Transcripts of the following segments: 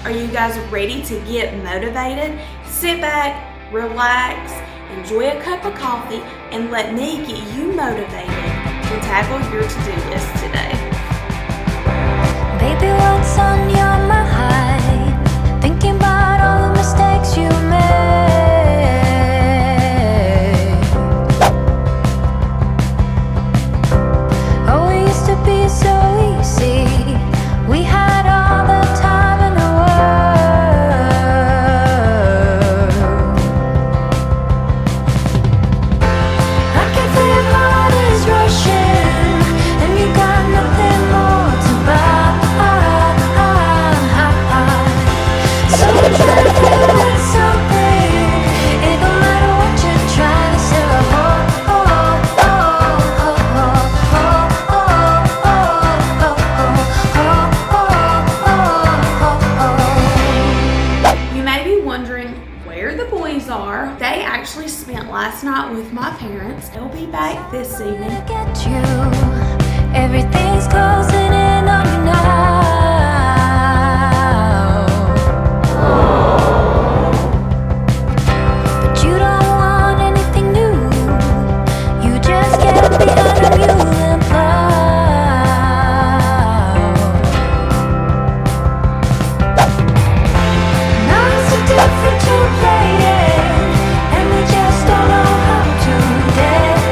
Are you guys ready to get motivated? Sit back, relax, enjoy a cup of coffee, and let me get you motivated to tackle your to-do list today. Baby, what's on your mind? Thinking about all the mistakes you made. Oh, it used to be so easy. We had all the time in the world. I can feel your heart is rushing, and you got nothing more to buy. So I'm trying to feel with something. It don't matter what you try to say. You may be wondering where the boys are. They actually spent last night with my parents. They'll be back this evening. Get you. Everything's closing in on you now. But you don't want anything new. You just get behind a mule and plow. Now it's so different to play it, and we just don't know how to dance.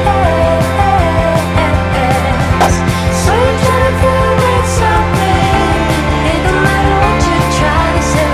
So you're trying to fool with something. It don't matter what you try to say.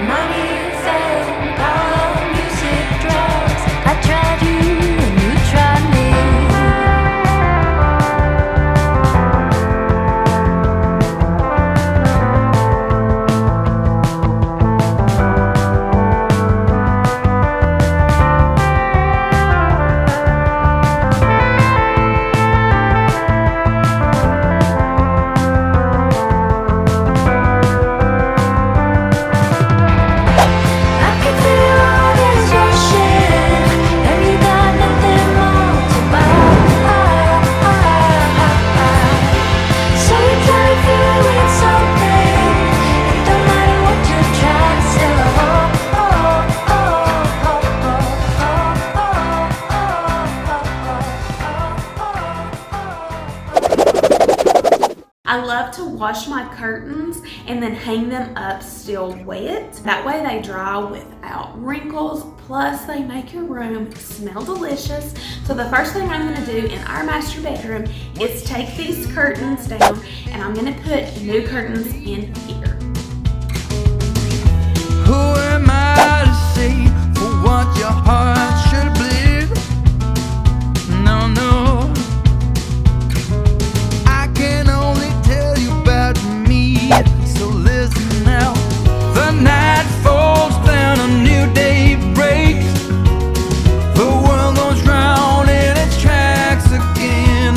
Money, fame, power, music, drugs. I tried you and you tried me. I can feel your heart is rushing, and you got nothing more to buy. So you're trying to feel with something. It don't matter what you try to say. I love to wash my curtains and then hang them up still wet. That way they dry without wrinkles, plus they make your room smell delicious. So the first thing I'm gonna do in our master bedroom is take these curtains down, and I'm gonna put new curtains in here. Who am I to say for what your heart should believe? No, no. I can only tell you about me, so listen now. The night falls down, a new day breaks. The world goes round in its tracks again.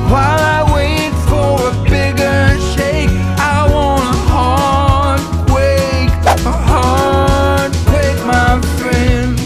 While I wait for a bigger shake, I want a heart quake, my friend.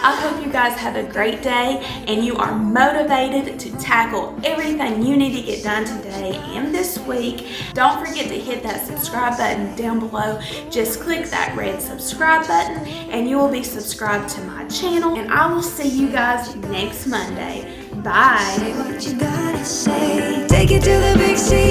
I hope you guys have a great day and you are motivated to tackle everything you need to get done today and this week. Don't forget to hit that subscribe button down below. Just click that red subscribe button and you will be subscribed to my channel, and I will see you guys next Monday. Bye. Say what you gotta say. Take it to the big city.